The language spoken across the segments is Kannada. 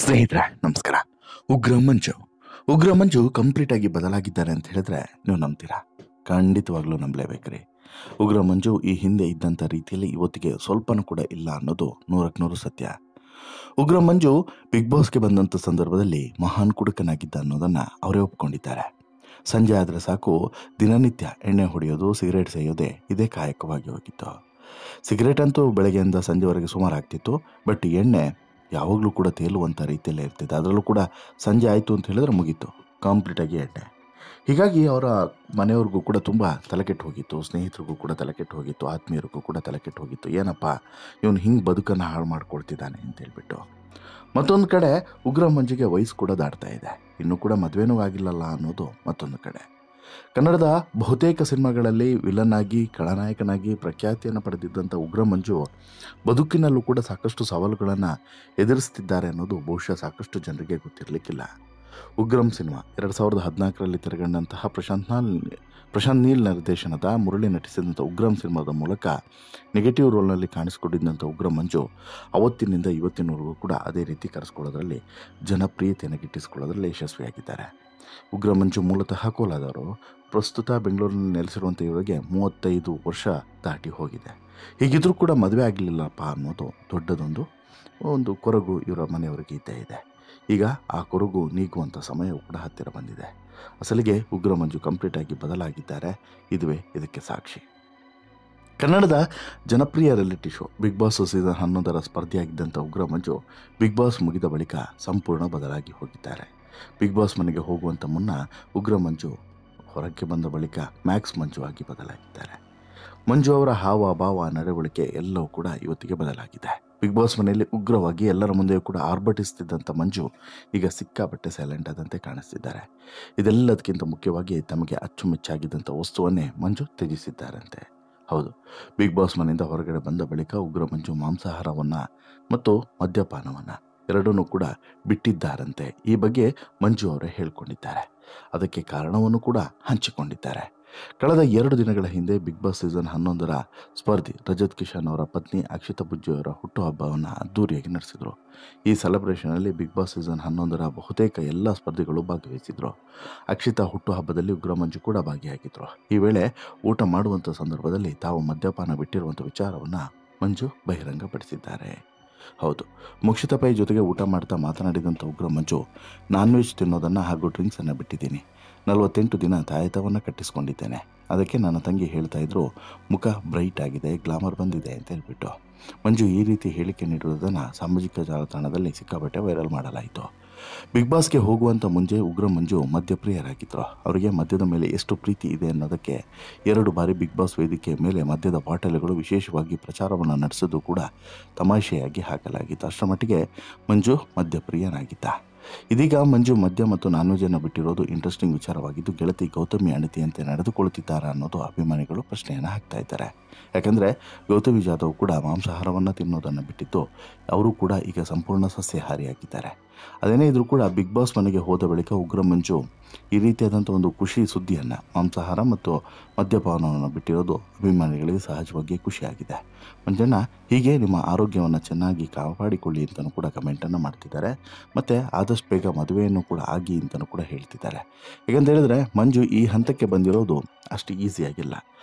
ಸ್ನೇಹಿತರೆ ನಮಸ್ಕಾರ. ಉಗ್ರ ಮಂಜು ಕಂಪ್ಲೀಟ್ ಆಗಿ ಬದಲಾಗಿದ್ದಾರೆ ಅಂತ ಹೇಳಿದ್ರೆ ನೀವು ನಂಬ್ತೀರಾ? ಖಂಡಿತವಾಗ್ಲೂ ನಂಬಲೇಬೇಕ್ರಿ. ಉಗ್ರ ಮಂಜು ಈ ಹಿಂದೆ ಇದ್ದಂಥ ರೀತಿಯಲ್ಲಿ ಇವತ್ತಿಗೆ ಸ್ವಲ್ಪನೂ ಕೂಡ ಇಲ್ಲ ಅನ್ನೋದು ನೂರಕ್ಕೆ ನೂರು ಸತ್ಯ. ಉಗ್ರ ಮಂಜು ಬಿಗ್ ಬಾಸ್ಗೆ ಬಂದಂಥ ಸಂದರ್ಭದಲ್ಲಿ ಮಹಾನ್ ಕುಡುಕನಾಗಿದ್ದ ಅನ್ನೋದನ್ನ ಅವರೇ ಒಪ್ಕೊಂಡಿದ್ದಾರೆ. ಸಂಜೆ ಆದರೆ ಸಾಕು ದಿನನಿತ್ಯ ಎಣ್ಣೆ ಹೊಡೆಯೋದು, ಸಿಗರೇಟ್ ಸೇಯೋದೇ ಇದೇ ಕಾಯಕವಾಗಿ ಹೋಗಿತ್ತು. ಸಿಗರೇಟ್ ಅಂತೂ ಬೆಳಗ್ಗೆಯಿಂದ ಸಂಜೆವರೆಗೆ ಸುಮಾರು ಆಗ್ತಿತ್ತು. ಬಟ್ ಎಣ್ಣೆ ಯಾವಾಗಲೂ ಕೂಡ ತೇಲುವಂಥ ರೀತಿಯಲ್ಲೇ ಇರ್ತಿದೆ. ಅದರಲ್ಲೂ ಕೂಡ ಸಂಜೆ ಆಯಿತು ಅಂತ ಹೇಳಿದ್ರೆ ಮುಗೀತು, ಕಂಪ್ಲೀಟಾಗಿ ಎಣ್ಣೆ. ಹೀಗಾಗಿ ಅವರ ಮನೆಯವ್ರಿಗೂ ಕೂಡ ತುಂಬ ತಲೆಕೆಟ್ಟು ಹೋಗಿತ್ತು, ಸ್ನೇಹಿತರಿಗೂ ಕೂಡ ತಲೆಕೆಟ್ಟು ಹೋಗಿತ್ತು, ಆತ್ಮೀಯರಿಗೂ ಕೂಡ ತಲೆಕೆಟ್ಟು ಹೋಗಿತ್ತು. ಏನಪ್ಪ ಇವನು ಹಿಂಗೆ ಬದುಕನ್ನು ಹಾಳು ಮಾಡ್ಕೊಳ್ತಿದ್ದಾನೆ ಅಂತೇಳ್ಬಿಟ್ಟು. ಮತ್ತೊಂದು ಕಡೆ ಉಗ್ರ ಮಂಜಿಗೆ ವಯಸ್ಸು ಕೂಡ ದಾಟ್ತಾ ಇದೆ, ಇನ್ನೂ ಕೂಡ ಮದುವೆನೂ ಆಗಿಲ್ಲಲ್ಲ ಅನ್ನೋದು ಮತ್ತೊಂದು ಕಡೆ. ಕನ್ನಡದ ಬಹುತೇಕ ಸಿನಿಮಾಗಳಲ್ಲಿ ವಿಲನ್ ಆಗಿ, ಖಳನಾಯಕನಾಗಿ ಪ್ರಖ್ಯಾತಿಯನ್ನು ಪಡೆದಿದ್ದಂಥ ಉಗ್ರ ಮಂಜು ಬದುಕಿನಲ್ಲೂ ಕೂಡ ಸಾಕಷ್ಟು ಸವಾಲುಗಳನ್ನು ಎದುರಿಸ್ತಿದ್ದಾರೆ ಅನ್ನೋದು ಬಹುಶಃ ಸಾಕಷ್ಟು ಜನರಿಗೆ ಗೊತ್ತಿರಲಿಕ್ಕಿಲ್ಲ. ಉಗ್ರಂ ಸಿನಿಮಾ 2014ರಲ್ಲಿ ತೆರೆಗೊಂಡಂತಹ ಪ್ರಶಾಂತ್ ನೀಲ್ ನಿರ್ದೇಶನದ ಮುರಳಿ ನಟಿಸಿದಂಥ ಉಗ್ರಂ ಸಿನಿಮಾದ ಮೂಲಕ ನೆಗೆಟಿವ್ ರೋಲ್ನಲ್ಲಿ ಕಾಣಿಸಿಕೊಂಡಿದ್ದಂಥ ಉಗ್ರ ಮಂಜು ಅವತ್ತಿನಿಂದ ಇವತ್ತಿನವರೆಗೂ ಕೂಡ ಅದೇ ರೀತಿ ಕರೆಸ್ಕೊಳ್ಳೋದ್ರಲ್ಲಿ, ಜನಪ್ರಿಯತೆಯನ್ನು ಗಿಟ್ಟಿಸಿಕೊಳ್ಳೋದ್ರಲ್ಲಿ ಯಶಸ್ವಿಯಾಗಿದ್ದಾರೆ. ಉಗ್ರ ಮಂಜು ಮೂಲತಃ ಕೋಲಾದವರು. ಪ್ರಸ್ತುತ ಬೆಂಗಳೂರಿನಲ್ಲಿ ನೆಲೆಸಿರುವಂಥ ಇವರಿಗೆ 35 ವರ್ಷ ದಾಟಿ ಹೋಗಿದೆ. ಹೀಗಿದ್ರೂ ಕೂಡ ಮದುವೆ ಆಗಲಿಲ್ಲಪ್ಪ ಅನ್ನೋದು ದೊಡ್ಡದೊಂದು ಕೊರಗು ಇವರ ಮನೆಯವರಿಗೆ ಇದ್ದೇ ಇದೆ. ಈಗ ಆ ಕೊರಗು ನೀಗುವಂಥ ಸಮಯವೂ ಕೂಡ ಹತ್ತಿರ ಬಂದಿದೆ. ಅಸಲಿಗೆ ಉಗ್ರ ಮಂಜು ಕಂಪ್ಲೀಟಾಗಿ ಬದಲಾಗಿದ್ದಾರೆ. ಇದುವೇ ಇದಕ್ಕೆ ಸಾಕ್ಷಿ. ಕನ್ನಡದ ಜನಪ್ರಿಯ reality show big boss season 11ರ ಸ್ಪರ್ಧಿಯಾಗಿದ್ದಂಥ ಉಗ್ರ ಮಂಜು ಬಿಗ್ ಬಾಸ್ ಮುಗಿದ ಬಳಿಕ ಸಂಪೂರ್ಣ ಬದಲಾಗಿ ಹೋಗಿದ್ದಾರೆ. ಬಿಗ್ ಬಾಸ್ ಮನೆಗೆ ಹೋಗುವಂಥ ಮುನ್ನ ಉಗ್ರ ಮಂಜು ಹೊರಕ್ಕೆ ಬಂದ ಬಳಿಕ ಮ್ಯಾಕ್ಸ್ ಮಂಜು ಆಗಿ ಬದಲಾಗಿದ್ದಾರೆ. ಮಂಜು ಅವರ ಹಾವ ಭಾವ ನಡವಳಿಕೆ ಎಲ್ಲವೂ ಕೂಡ ಇವತ್ತಿಗೆ ಬದಲಾಗಿದೆ. ಬಿಗ್ ಬಾಸ್ ಮನೆಯಲ್ಲಿ ಉಗ್ರವಾಗಿ ಎಲ್ಲರ ಮುಂದೆಯೂ ಕೂಡ ಆರ್ಭಟಿಸ್ತಿದ್ದಂಥ ಮಂಜು ಈಗ ಸಿಕ್ಕಾಪಟ್ಟೆ ಸೈಲೆಂಟ್ ಆದಂತೆ ಕಾಣಿಸ್ತಿದ್ದಾರೆ. ಇದೆಲ್ಲದಕ್ಕಿಂತ ಮುಖ್ಯವಾಗಿ ತಮಗೆ ಅಚ್ಚುಮೆಚ್ಚಾಗಿದ್ದಂಥ ವಸ್ತುವನ್ನೇ ಮಂಜು ತ್ಯಜಿಸಿದ್ದಾರಂತೆ. ಹೌದು, ಬಿಗ್ ಬಾಸ್ ಮನೆಯಿಂದ ಹೊರಗಡೆ ಬಂದ ಬಳಿಕ ಉಗ್ರ ಮಂಜು ಮಾಂಸಾಹಾರವನ್ನು ಮತ್ತು ಮದ್ಯಪಾನವನ್ನು ಎರಡನ್ನೂ ಕೂಡ ಬಿಟ್ಟಿದ್ದಾರಂತೆ. ಈ ಬಗ್ಗೆ ಮಂಜು ಅವರೇ ಹೇಳಿಕೊಂಡಿದ್ದಾರೆ. ಅದಕ್ಕೆ ಕಾರಣವನ್ನು ಕೂಡ ಹಂಚಿಕೊಂಡಿದ್ದಾರೆ. ಕಳೆದ 2 ದಿನಗಳ ಹಿಂದೆ ಬಿಗ್ ಬಾಸ್ ಸೀಸನ್ 11ರ ಸ್ಪರ್ಧಿ ರಜತ್ ಕಿಶನ್ ಅವರ ಪತ್ನಿ ಅಕ್ಷಿತಾ ಬುಜ್ಜಿ ಅವರ ಹುಟ್ಟುಹಬ್ಬವನ್ನು ಅದ್ದೂರಿಯಾಗಿ ನಡೆಸಿದರು. ಈ ಸೆಲೆಬ್ರೇಷನಲ್ಲಿ ಬಿಗ್ ಬಾಸ್ ಸೀಸನ್ 11ರ ಬಹುತೇಕ ಎಲ್ಲ ಸ್ಪರ್ಧಿಗಳು ಭಾಗವಹಿಸಿದರು. ಅಕ್ಷಿತಾ ಹುಟ್ಟುಹಬ್ಬದಲ್ಲಿ ಉಗ್ರ ಮಂಜು ಕೂಡ ಭಾಗಿಯಾಗಿದ್ದರು. ಈ ವೇಳೆ ಊಟ ಮಾಡುವಂಥ ಸಂದರ್ಭದಲ್ಲಿ ತಾವು ಮದ್ಯಪಾನ ಬಿಟ್ಟಿರುವಂಥ ವಿಚಾರವನ್ನು ಮಂಜು ಬಹಿರಂಗಪಡಿಸಿದ್ದಾರೆ. ಹೌದು, ಮುಕ್ಷಿತಾ ಪೈ ಜೊತೆಗೆ ಊಟ ಮಾಡ್ತಾ ಮಾತನಾಡಿದಂಥ ಉಗ್ರ ಮಂಜು, ನಾನ್ ವೆಜ್ ತಿನ್ನೋದನ್ನು ಹಾಗೂ ಡ್ರಿಂಕ್ಸನ್ನು ಬಿಟ್ಟಿದ್ದೀನಿ. 48 ದಿನ ತಾಯತವನ್ನು ಕಟ್ಟಿಸ್ಕೊಂಡಿದ್ದೇನೆ. ಅದಕ್ಕೆ ನನ್ನ ತಂಗಿ ಹೇಳ್ತಾ ಇದ್ರು, ಮುಖ ಬ್ರೈಟ್ ಆಗಿದೆ, ಗ್ಲಾಮರ್ ಬಂದಿದೆ ಅಂತ ಹೇಳ್ಬಿಟ್ಟು. ಮಂಜು ಈ ರೀತಿ ಹೇಳಿಕೆ ನೀಡುವುದನ್ನು ಸಾಮಾಜಿಕ ಜಾಲತಾಣದಲ್ಲಿ ಸಿಕ್ಕಾಪಟ್ಟೆ ವೈರಲ್ ಮಾಡಲಾಯಿತು. ಬಿಗ್ ಬಾಸ್ಗೆ ಹೋಗುವಂಥ ಮುಂಚೆ ಉಗ್ರ ಮಂಜು ಮದ್ಯಪ್ರಿಯರಾಗಿದ್ದರು. ಅವರಿಗೆ ಮದ್ಯದ ಮೇಲೆ ಎಷ್ಟು ಪ್ರೀತಿ ಇದೆ ಅನ್ನೋದಕ್ಕೆ 2 ಬಾರಿ ಬಿಗ್ ಬಾಸ್ ವೇದಿಕೆಯ ಮೇಲೆ ಮದ್ಯದ ಬಾಟಲಿಗಳು ವಿಶೇಷವಾಗಿ ಪ್ರಚಾರವನ್ನು ನಡೆಸೋದು ಕೂಡ ತಮಾಷೆಯಾಗಿ ಹಾಕಲಾಗಿತ್ತು. ಅಷ್ಟರ ಮಟ್ಟಿಗೆ ಮಂಜು ಮದ್ಯಪ್ರಿಯನಾಗಿದ್ದ. ಇದೀಗ ಮಂಜು ಮದ್ಯ ಮತ್ತು ನಾನ್ ವೆಜ್ ಅನ್ನು ಬಿಟ್ಟಿರೋದು ಇಂಟ್ರೆಸ್ಟಿಂಗ್ ವಿಚಾರವಾಗಿದ್ದು, ಗೆಳತಿ ಗೌತಮಿ ಅಣತಿಯಂತೆ ನಡೆದುಕೊಳ್ಳುತ್ತಿದ್ದಾರಾ ಅನ್ನೋದು ಅಭಿಮಾನಿಗಳು ಪ್ರಶ್ನೆಯನ್ನು ಹಾಕ್ತಾ ಇದ್ದಾರೆ. ಯಾಕಂದರೆ ಗೌತಮಿ ಜಾಧವ್ ಕೂಡ ಮಾಂಸಾಹಾರವನ್ನು ತಿನ್ನೋದನ್ನು ಬಿಟ್ಟಿದ್ದು, ಅವರು ಕೂಡ ಈಗ ಸಂಪೂರ್ಣ ಸಸ್ಯಾಹಾರಿಯಾಗಿದ್ದಾರೆ. ಅದೇನೇ ಇದ್ರೂ ಕೂಡ ಬಿಗ್ ಬಾಸ್ ಮನೆಗೆ ಹೋದ ಬಳಿಕ ಉಗ್ರ ಮಂಜು ಈ ರೀತಿಯಾದಂಥ ಒಂದು ಖುಷಿ ಸುದ್ದಿಯನ್ನು, ಮಾಂಸಾಹಾರ ಮತ್ತು ಮದ್ಯಪಾನವನ್ನು ಬಿಟ್ಟಿರೋದು ಅಭಿಮಾನಿಗಳಿಗೆ ಸಹಜವಾಗಿ ಖುಷಿಯಾಗಿದೆ. ಮಂಜಣ್ಣ, ಹೀಗೆ ನಿಮ್ಮ ಆರೋಗ್ಯವನ್ನು ಚೆನ್ನಾಗಿ ಕಾಪಾಡಿಕೊಳ್ಳಿ ಅಂತಲೂ ಕೂಡ ಕಮೆಂಟನ್ನು ಮಾಡ್ತಿದ್ದಾರೆ. ಮತ್ತು ಆದಷ್ಟು ಬೇಗ ಮದುವೆಯನ್ನು ಕೂಡ ಆಗಿ ಅಂತಲೂ ಕೂಡ ಹೇಳ್ತಿದ್ದಾರೆ. ಯಾಕಂತ ಹೇಳಿದ್ರೆ ಮಂಜು ಈ ಹಂತಕ್ಕೆ ಬಂದಿರೋದು ಅಷ್ಟು ಈಸಿಯಾಗಿಲ್ಲ.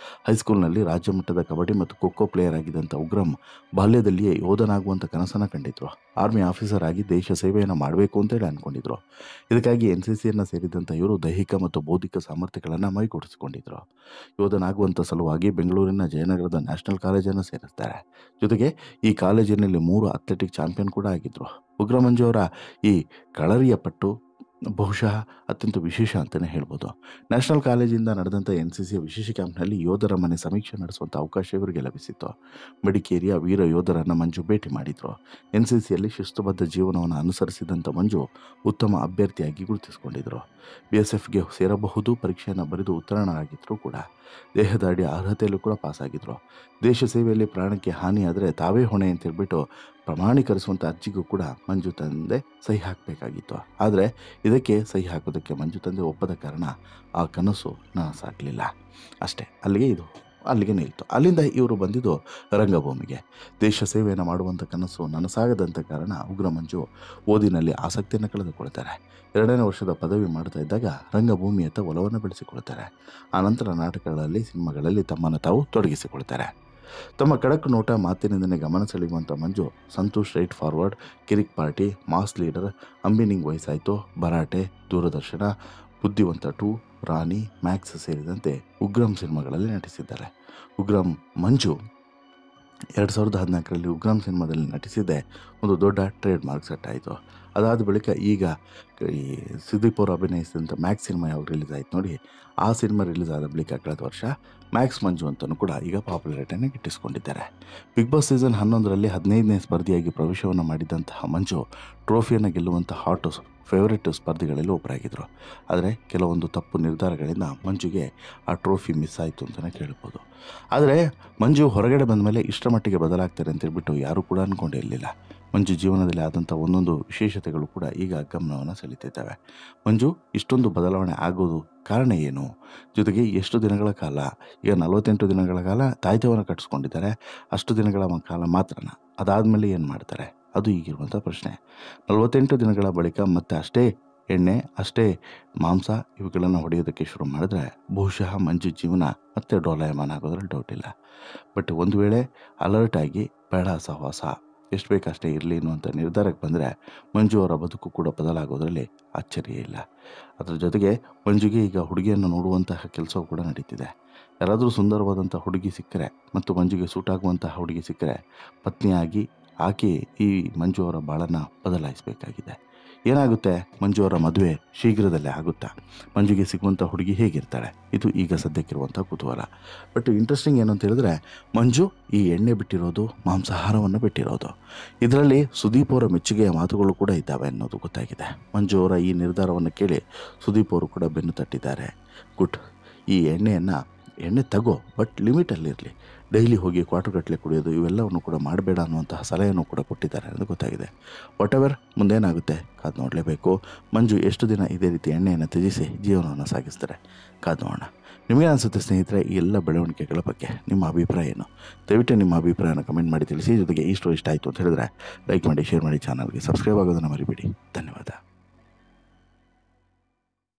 ಹೈಸ್ಕೂಲ್ನಲ್ಲಿ ರಾಜ್ಯ ಮಟ್ಟದ ಕಬಡ್ಡಿ ಮತ್ತು ಖೋ ಪ್ಲೇಯರ್ ಆಗಿದ್ದಂಥ ಉಗ್ರಂ ಬಾಲ್ಯದಲ್ಲಿಯೇ ಯೋಧನಾಗುವಂಥ ಕನಸನ್ನು ಕಂಡಿದ್ರು. ಆರ್ಮಿ ಆಫೀಸರ್ ಆಗಿ ದೇಶ ಸೇವೆಯನ್ನು ಮಾಡಬೇಕು ಅಂತೇಳಿ ಅಂದ್ಕೊಂಡಿದ್ರು. ಇದಕ್ಕಾಗಿ NCCಯನ್ನು ಸೇರಿದಂಥ ಇವರು ದೈಹಿಕ ಮತ್ತು ಬೌದ್ಧಿಕ ಸಾಮರ್ಥ್ಯಗಳನ್ನು ಮೈಗೂಡಿಸಿಕೊಂಡಿದ್ರು. ಯೋಧನಾಗುವಂಥ ಸಲುವಾಗಿ ಬೆಂಗಳೂರಿನ ಜಯನಗರದ ನ್ಯಾಷನಲ್ ಕಾಲೇಜನ್ನು ಸೇರಿಸ್ತಾರೆ. ಜೊತೆಗೆ ಈ ಕಾಲೇಜಿನಲ್ಲಿ 3 ಅಥ್ಲೆಟಿಕ್ ಚಾಂಪಿಯನ್ ಕೂಡ ಆಗಿದ್ದರು. ಉಗ್ರ ಮಂಜು ಅವರ ಈ ಕಳರಿಯ ಪಟ್ಟು ಬಹುಶಃ ಅತ್ಯಂತ ವಿಶೇಷ ಅಂತಲೇ ಹೇಳ್ಬೋದು. ನ್ಯಾಷನಲ್ ಕಾಲೇಜಿಂದ ನಡೆದಂಥ NCC ವಿಶೇಷ ಕ್ಯಾಂಪ್ನಲ್ಲಿ ಯೋಧರ ಮನೆ ಸಮೀಕ್ಷೆ ನಡೆಸುವಂಥ ಅವಕಾಶ ಇವರಿಗೆ ಲಭಿಸಿತ್ತು. ಮಡಿಕೇರಿಯ ವೀರ ಯೋಧರನ್ನು ಮಂಜು ಭೇಟಿ ಮಾಡಿದರು. NCCಯಲ್ಲಿ ಶಿಸ್ತುಬದ್ಧ ಜೀವನವನ್ನು ಅನುಸರಿಸಿದಂಥ ಮಂಜು ಉತ್ತಮ ಅಭ್ಯರ್ಥಿಯಾಗಿ ಗುರುತಿಸಿಕೊಂಡಿದ್ದರು. BSFಗೆ ಸೇರಬಹುದು ಪರೀಕ್ಷೆಯನ್ನು ಬರೆದು ಉತ್ತೀರ್ಣರಾಗಿದ್ದರು ಕೂಡ. ದೇಹದಾಡಿ ಅರ್ಹತೆಯಲ್ಲೂ ಕೂಡ ಪಾಸಾಗಿದ್ದರು. ದೇಶ ಸೇವೆಯಲ್ಲಿ ಪ್ರಾಣಕ್ಕೆ ಹಾನಿಯಾದರೆ ತಾವೇ ಹೊಣೆ ಅಂತ ಹೇಳ್ಬಿಟ್ಟು ಪ್ರಮಾಣೀಕರಿಸುವಂಥ ಅರ್ಜಿಗೂ ಕೂಡ ಮಂಜು ತಂದೆ ಸಹಿ ಹಾಕಬೇಕಾಗಿತ್ತು. ಆದರೆ ಇದಕ್ಕೆ ಸಹಿ ಹಾಕೋದಕ್ಕೆ ಮಂಜು ತಂದೆ ಒಪ್ಪದ ಕಾರಣ ಆ ಕನಸು ನನಸಾಗಲಿಲ್ಲ. ಅಷ್ಟೇ, ಅಲ್ಲಿಗೆ ಇದು ಅಲ್ಲಿಗೆ ನಿಲ್ತು. ಅಲ್ಲಿಂದ ಇವರು ಬಂದಿದ್ದು ರಂಗಭೂಮಿಗೆ. ದೇಶ ಸೇವೆಯನ್ನು ಮಾಡುವಂಥ ಕನಸು ನನಸಾಗದಂಥ ಕಾರಣ ಉಗ್ರ ಮಂಜು ಓದಿನಲ್ಲಿ ಆಸಕ್ತಿಯನ್ನು ಕಳೆದುಕೊಳ್ತಾರೆ. 2ನೇ ವರ್ಷದ ಪದವಿ ಮಾಡ್ತಾ ಇದ್ದಾಗ ರಂಗಭೂಮಿಯತ್ತ ಒಲವನ್ನು ಬೆಳೆಸಿಕೊಳ್ತಾರೆ. ಆನಂತರ ನಾಟಕಗಳಲ್ಲಿ, ಸಿನಿಮಾಗಳಲ್ಲಿ ತಮ್ಮನ್ನು ತಾವು ತೊಡಗಿಸಿಕೊಳ್ತಾರೆ. ತಮ್ಮ ಖಡಕ್ ನೋಟ, ಮಾತಿನಿಂದನೇ ಗಮನ ಸೆಳೆಯುವಂಥ ಮಂಜು ಸಂತೋಷ್ ರೈಟ್ ಫಾರ್ವರ್ಡ್, ಕಿರಿಕ್ ಪಾರ್ಟಿ, ಮಾಸ್ ಲೀಡರ್, ಅಂಬಿನಿಂಗ್ ವಯಸ್ಸಾಯಿತು, ಭರಾಟೆ, ದೂರದರ್ಶನ, ಬುದ್ಧಿವಂತ 2, ರಾಣಿ, ಮ್ಯಾಕ್ಸ್ ಸೇರಿದಂತೆ ಉಗ್ರಂ ಸಿನಿಮಾಗಳಲ್ಲಿ ನಟಿಸಿದ್ದಾರೆ. ಉಗ್ರಂ ಮಂಜು 2014ರಲ್ಲಿ ಉಗ್ರಂ ಸಿನಿಮಾದಲ್ಲಿ ನಟಿಸಿದ್ದೇ ಒಂದು ದೊಡ್ಡ ಟ್ರೇಡ್ ಮಾರ್ಕ್ ಸೆಟ್ ಆಯಿತು. ಅದಾದ ಬಳಿಕ ಈಗ ಈ ಸುದೀಪ್ ಅವರು ಅಭಿನಯಿಸಿದಂಥ ಮ್ಯಾಕ್ಸ್ ಸಿನಿಮಾ ಯಾವಾಗ ರಿಲೀಸ್ ಆಯಿತು ನೋಡಿ, ಆ ಸಿನಿಮಾ ರಿಲೀಸ್ ಆದ ಬಳಿಕ ಕಳೆದ ವರ್ಷ ಮ್ಯಾಕ್ಸ್ ಮಂಜು ಅಂತಲೂ ಕೂಡ ಈಗ ಪಾಪ್ಯುಲಾರಿಟಿಯನ್ನು ಗಿಟ್ಟಿಸ್ಕೊಂಡಿದ್ದಾರೆ. ಬಿಗ್ ಬಾಸ್ ಸೀಸನ್ 11ರಲ್ಲಿ 15ನೇ ಸ್ಪರ್ಧಿಯಾಗಿ ಪ್ರವೇಶವನ್ನು ಮಾಡಿದಂತಹ ಮಂಜು ಟ್ರೋಫಿಯನ್ನು ಗೆಲ್ಲುವಂಥ ಹಾಟ್ ಫೇವರೆಟ್ ಸ್ಪರ್ಧಿಗಳಲ್ಲಿ ಒಬ್ಬರಾಗಿದ್ದರು. ಆದರೆ ಕೆಲವೊಂದು ತಪ್ಪು ನಿರ್ಧಾರಗಳಿಂದ ಮಂಜುಗೆ ಆ ಟ್ರೋಫಿ ಮಿಸ್ ಆಯಿತು ಅಂತಲೇ ಕೇಳ್ಬೋದು. ಆದರೆ ಮಂಜು ಹೊರಗಡೆ ಬಂದ ಮೇಲೆ ಇಷ್ಟರ ಮಟ್ಟಿಗೆ ಬದಲಾಗ್ತಾರೆ ಅಂತೇಳ್ಬಿಟ್ಟು ಯಾರೂ ಕೂಡ ಅಂದ್ಕೊಂಡಿರಲಿಲ್ಲ. ಮಂಜು ಜೀವನದಲ್ಲಿ ಆದಂಥ ಒಂದೊಂದು ವಿಶೇಷತೆಗಳು ಕೂಡ ಈಗ ಗಮನವನ್ನು ಸೆಳೀತಿದ್ದಾವೆ. ಮಂಜು ಇಷ್ಟೊಂದು ಬದಲಾವಣೆ ಆಗೋದು ಕಾರಣ ಏನು? ಜೊತೆಗೆ ಎಷ್ಟು ದಿನಗಳ ಕಾಲ, ಈಗ 48 ದಿನಗಳ ಕಾಲ ತಾಯ್ತವನ್ನು ಕಟ್ಟಿಸ್ಕೊಂಡಿದ್ದಾರೆ. ಅಷ್ಟು ದಿನಗಳ ಕಾಲ ಮಾತ್ರನ, ಅದಾದಮೇಲೆ ಏನು ಮಾಡ್ತಾರೆ? ಅದು ಈಗಿರುವಂಥ ಪ್ರಶ್ನೆ. 48 ದಿನಗಳ ಬಳಿಕ ಮತ್ತೆ ಅಷ್ಟೇ ಎಣ್ಣೆ, ಅಷ್ಟೇ ಮಾಂಸ ಇವುಗಳನ್ನು ಹೊಡೆಯೋದಕ್ಕೆ ಶುರು ಮಾಡಿದ್ರೆ ಬಹುಶಃ ಮಂಜು ಜೀವನ ಮತ್ತೆ ಡೋಲಾಯಮಾನ ಆಗೋದ್ರಲ್ಲಿ ಡೌಟ್ ಇಲ್ಲ. ಬಟ್ ಒಂದು ವೇಳೆ ಅಲರ್ಟ್ ಆಗಿ ಬೇಡ ಸಹವಾಸ, ಎಷ್ಟು ಬೇಕಷ್ಟೇ ಇರಲಿ ಅನ್ನುವಂಥ ನಿರ್ಧಾರಕ್ಕೆ ಬಂದರೆ ಮಂಜು ಅವರ ಬದುಕು ಕೂಡ ಬದಲಾಗೋದ್ರಲ್ಲಿ ಆಶ್ಚರ್ಯ ಇಲ್ಲ. ಅದರ ಜೊತೆಗೆ ಮಂಜುಗೆ ಈಗ ಹುಡುಗಿಯನ್ನು ನೋಡುವಂತಹ ಕೆಲಸವೂ ಕೂಡ ನಡೀತಿದೆ. ಯಾರಾದರೂ ಸುಂದರವಾದಂಥ ಹುಡುಗಿ ಸಿಕ್ಕರೆ ಮತ್ತು ಮಂಜುಗೆ ಸೂಟ್ ಆಗುವಂತಹ ಹುಡುಗಿ ಸಿಕ್ಕರೆ ಪತ್ನಿಯಾಗಿ ಆಕೆ ಈ ಮಂಜು ಅವರ ಬಾಳನ್ನು ಬದಲಾಯಿಸಬೇಕಾಗಿದೆ. ಏನಾಗುತ್ತೆ? ಮಂಜು ಅವರ ಮದುವೆ ಶೀಘ್ರದಲ್ಲೇ ಆಗುತ್ತಾ? ಮಂಜುಗೆ ಸಿಗುವಂಥ ಹುಡುಗಿ ಹೇಗಿರ್ತಾಳೆ? ಇದು ಈಗ ಸದ್ಯಕ್ಕಿರುವಂಥ ಕುತೂಹಲ. ಬಟ್ ಇಂಟ್ರೆಸ್ಟಿಂಗ್ ಏನು ಅಂತ ಹೇಳಿದ್ರೆ, ಮಂಜು ಈ ಎಣ್ಣೆ ಬಿಟ್ಟಿರೋದು, ಮಾಂಸಾಹಾರವನ್ನು ಬಿಟ್ಟಿರೋದು, ಇದರಲ್ಲಿ ಸುದೀಪ್ ಅವರ ಮೆಚ್ಚುಗೆಯ ಮಾತುಗಳು ಕೂಡ ಇದ್ದಾವೆ ಅನ್ನೋದು ಗೊತ್ತಾಗಿದೆ. ಮಂಜು ಅವರ ಈ ನಿರ್ಧಾರವನ್ನು ಕೇಳಿ ಸುದೀಪ್ ಅವರು ಕೂಡ ಬೆನ್ನು ತಟ್ಟಿದ್ದಾರೆ. ಗುಡ್, ಈ ಎಣ್ಣೆ ತಗೋ, ಬಟ್ ಲಿಮಿಟಲ್ಲಿರಲಿ. ಡೈಲಿ ಹೋಗಿ ಕ್ವಾರ್ಟರ್ಗಟ್ಟಲೆ ಕುಡಿಯೋದು ಇವೆಲ್ಲವನ್ನು ಕೂಡ ಮಾಡಬೇಡ ಅನ್ನುವಂತಹ ಸಲಹೆಯನ್ನು ಕೂಡ ಕೊಟ್ಟಿದ್ದಾರೆ ಅನ್ನೋದು ಗೊತ್ತಾಗಿದೆ. ವಾಟ್ ಎವರ್ ಮುಂದೇನಾಗುತ್ತೆ ಕಾದು ನೋಡಲೇಬೇಕು. ಮಂಜು ಎಷ್ಟು ದಿನ ಇದೇ ರೀತಿ ಎಣ್ಣೆಯನ್ನು ತ್ಯಜಿಸಿ ಜೀವನವನ್ನು ಸಾಗಿಸ್ತಾರೆ, ಕಾದು ನೋಡೋಣ. ನಿಮಗೆ ಅನಿಸುತ್ತೆ ಸ್ನೇಹಿತರೆ ಈ ಎಲ್ಲ ಬೆಳವಣಿಗೆಗಳ ಬಗ್ಗೆ ನಿಮ್ಮ ಅಭಿಪ್ರಾಯ ಏನು? ದಯವಿಟ್ಟು ನಿಮ್ಮ ಅಭಿಪ್ರಾಯನ ಕಮೆಂಟ್ ಮಾಡಿ ತಿಳಿಸಿ. ಜೊತೆಗೆ ಈ ಸ್ಟೋರಿ ಇಷ್ಟ ಆಯಿತು ಅಂತ ಹೇಳಿದ್ರೆ ಲೈಕ್ ಮಾಡಿ, ಶೇರ್ ಮಾಡಿ, ಚಾನಲ್ಗೆ ಸಬ್ಸ್ಕ್ರೈಬ್ ಆಗೋದನ್ನು ಮರಿಬೇಡಿ. ಧನ್ಯವಾದ.